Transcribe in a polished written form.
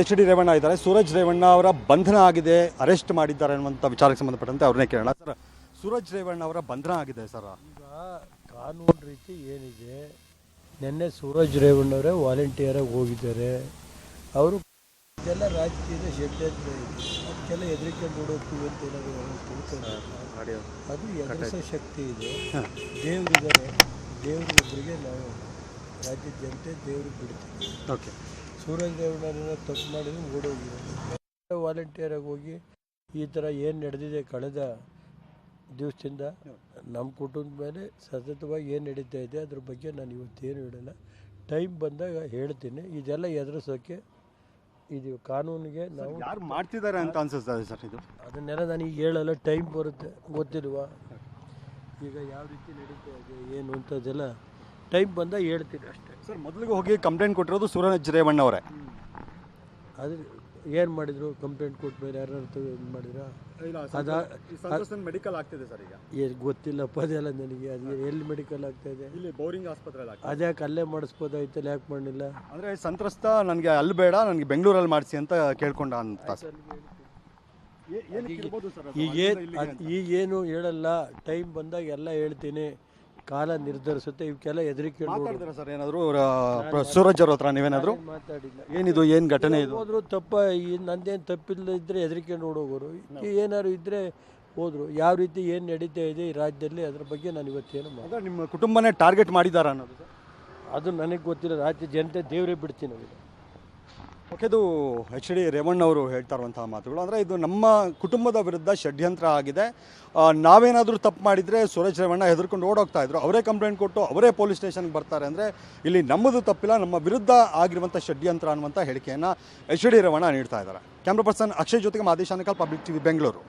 H D Revanna ಇದ್ದಾರೆ. ಸೂರಜ್ ರೇವಣ್ಣ ಅವರ ಬಂಧನ ಆಗಿದೆ, ಅರೆಸ್ಟ್ ಮಾಡಿದ್ದಾರೆ ಅನ್ನುವಂಥ ವಿಚಾರಕ್ಕೆ ಸಂಬಂಧಪಟ್ಟಂತೆ ಅವ್ರನ್ನೇ ಕೇಳೋಣ. ಸರ್, ಸೂರಜ್ ರೇವಣ್ಣ ಅವರ ಬಂಧನ ಆಗಿದೆ ಸರ್. ಈಗ ಕಾನೂನು ರೀತಿ ಏನಿದೆ, ನಿನ್ನೆ ಸೂರಜ್ ರೇವಣ್ಣವರೇ ವಾಲಂಟಿಯರಾಗಿ ಹೋಗಿದ್ದಾರೆ. ಅವರು ಎಲ್ಲ ರಾಜಕೀಯದ ಷಡ್ಯಂತ್ರ ಇದೆ, ಅದಕ್ಕೆಲ್ಲ ಹೆದರಿಕೊಂಡು ಓಡೋಗ್ತೀವಿ ಅಂತ ಏನಾದರೂ ತಿಳ್ಕೊಂಡು ಅದು ಎದುರಿಸೋ ಶಕ್ತಿ ಇದೆ. ದೇವರಿದ್ದಾರೆ, ದೇವ್ರಿಗೊಬ್ಬರಿಗೆ ನಾವು ರಾಜ್ಯದ ಜನತೆ ದೇವ್ರಿಗೆ ಬಿಡ್ತೀವಿ. ಓಕೆ, ಸೂರಜ್ ರೇವಣ್ಣನ ತಪ್ಪು ಮಾಡಿದ್ರೆ ಓಡೋಗಿರೋದು. ವಾಲಂಟಿಯರಾಗಿ ಹೋಗಿ ಈ ಥರ ಏನು ನಡೆದಿದೆ ಕಳೆದ ದಿವಸದಿಂದ ನಮ್ಮ ಕುಟುಂಬದ ಮೇಲೆ ಸತತವಾಗಿ ಏನು ನಡೀತಾ ಇದೆ ಅದ್ರ ಬಗ್ಗೆ ನಾನು ಇವತ್ತೇನು ಹೇಳಲ್ಲ. ಟೈಮ್ ಬಂದಾಗ ಹೇಳ್ತೀನಿ. ಇದೆಲ್ಲ ಎದುರಿಸೋಕ್ಕೆ ಇದು ಕಾನೂನಿಗೆ ನಾವು ಯಾರು ಮಾಡ್ತಿದ್ದಾರೆ ಅಂತ ಅನ್ಸುತ್ತದೆ ಸರ್. ಇದು ಅದನ್ನೆಲ್ಲ ನನಗೆ ಹೇಳಲ್ಲ, ಟೈಮ್ ಬರುತ್ತೆ. ಗೊತ್ತಿಲ್ವಾ ಈಗ ಯಾವ ರೀತಿ ನಡೀತಾ ಇದೆ ಏನು ಅಂತದೆಲ್ಲ ಟೈಮ್ ಬಂದಾಗ ಹೇಳ್ತೀನಿ ಅಷ್ಟೇ. ಸರ್, ಮೊದಲಿಗೆ ಹೋಗಿ ಕಂಪ್ಲೇಂಟ್ ಕೊಟ್ಟಿರೋದು ಸೂರಜ್ ರೇವಣ್ಣ ಅವರೇ. ಅದು ಏನು ಮಾಡಿದ್ರು? ಕಂಪ್ಲೇಂಟ್ ಕೊಟ್ಟ ಮೇಲೆ ಯಾರು ಇದು ಮಾಡಿದ್ರ? ಮೆಡಿಕಲ್ ಆಗ್ತಿದೆ ಸರ್ ಈಗ. ಏನು ಗೊತ್ತಿಲ್ಲಪ್ಪ ಅದೆಲ್ಲ ನನಗೆ. ಅದು ಎಲ್ಲಿ ಮೆಡಿಕಲ್ ಆಗ್ತಾ ಇದೆ? ಇಲ್ಲಿ ಬೋರಿಂಗ್ ಆಸ್ಪತ್ರೆ. ಅದ್ಯಾಕೆ ಅಲ್ಲೇ ಮಾಡಿಸ್ಬೋದಾಯ್ತಲ್ಲ, ಯಾಕೆ ಮಾಡಲಿಲ್ಲ? ಅಂದರೆ ಸಂತ್ರಸ್ತ ನನಗೆ ಅಲ್ಲಿ ಬೇಡ, ನನಗೆ ಬೆಂಗಳೂರಲ್ಲಿ ಮಾಡಿಸಿ ಅಂತ ಕೇಳ್ಕೊಂಡ ಅಂತ. ಈಗೇನು ಹೇಳಲ್ಲ, ಟೈಮ್ ಬಂದಾಗ ಎಲ್ಲ ಹೇಳ್ತೀನಿ. ಕಾಲ ನಿರ್ಧರಿಸುತ್ತೆ. ಇವಕ್ಕೆಲ್ಲ ಹೆದರಿಕೆ ಸರ್. ಏನಾದರೂ ಸೂರಜ್ ಅವ್ರ ಹತ್ರ ನೀವೇನಾದರೂ ಮಾತಾಡಿಲ್ಲ? ಏನಿದು, ಏನು ಘಟನೆ ಇದು? ಹೋದ್ರು ತಪ್ಪ, ನಂದೇನು ತಪ್ಪಿಲ್ಲ ಇದ್ರೆ ಹೆದರಿಕೆ ನೋಡೋಗೋರು. ಏನಾದ್ರು ಇದ್ರೆ ಹೋದ್ರು. ಯಾವ ರೀತಿ ಏನು ನಡೀತಾ ಇದೆ ಈ ರಾಜ್ಯದಲ್ಲಿ ಅದ್ರ ಬಗ್ಗೆ ನಾನು ಇವತ್ತೇನು ಅಂದರೆ ನಿಮ್ಮ ಕುಟುಂಬನೇ ಟಾರ್ಗೆಟ್ ಮಾಡಿದಾರ ಅನ್ನೋದು ಅದು ನನಗೆ ಗೊತ್ತಿಲ್ಲ. ರಾಜ್ಯ ಜನತೆ ದೇವರೇ ಬಿಡ್ತೀನಿ ಅವರಿಗೆ. ಓಕೆ, ಇದು ಎಚ್ ಡಿ ರೇವಣ್ಣ ಅವರು ಹೇಳ್ತಾ ಇರುವಂತಹ ಮಾತುಗಳು. ಅಂದರೆ ಇದು ನಮ್ಮ ಕುಟುಂಬದ ವಿರುದ್ಧ ಷಡ್ಯಂತ್ರ ಆಗಿದೆ. ನಾವೇನಾದರೂ ತಪ್ಪು ಮಾಡಿದರೆ ಸೂರಜ್ ರೇವಣ್ಣ ಹೆದರ್ಕೊಂಡು ಓಡೋಗ್ತಾ ಇದ್ರು. ಅವರೇ ಕಂಪ್ಲೇಂಟ್ ಕೊಟ್ಟು ಅವರೇ ಪೊಲೀಸ್ ಸ್ಟೇಷನ್ಗೆ ಬರ್ತಾರೆ. ಅಂದರೆ ಇಲ್ಲಿ ನಮ್ಮದು ತಪ್ಪಿಲ್ಲ, ನಮ್ಮ ವಿರುದ್ಧ ಆಗಿರುವಂಥ ಷಡ್ಯಂತ್ರ ಅನ್ನುವಂಥ ಹೇಳಿಕೆಯನ್ನು ಎಚ್ ಡಿ ರೇವಣ್ಣ ನೀಡ್ತಾ ಇದ್ದಾರೆ. ಕ್ಯಾಮ್ರಾ ಪರ್ಸನ್ ಅಕ್ಷಯ್ ಜೊತೆಗೆ ಮಾದೇಶ್ ಆನೇಕಲ್, ಪಬ್ಲಿಕ್ ಟಿವಿ, ಬೆಂಗಳೂರು.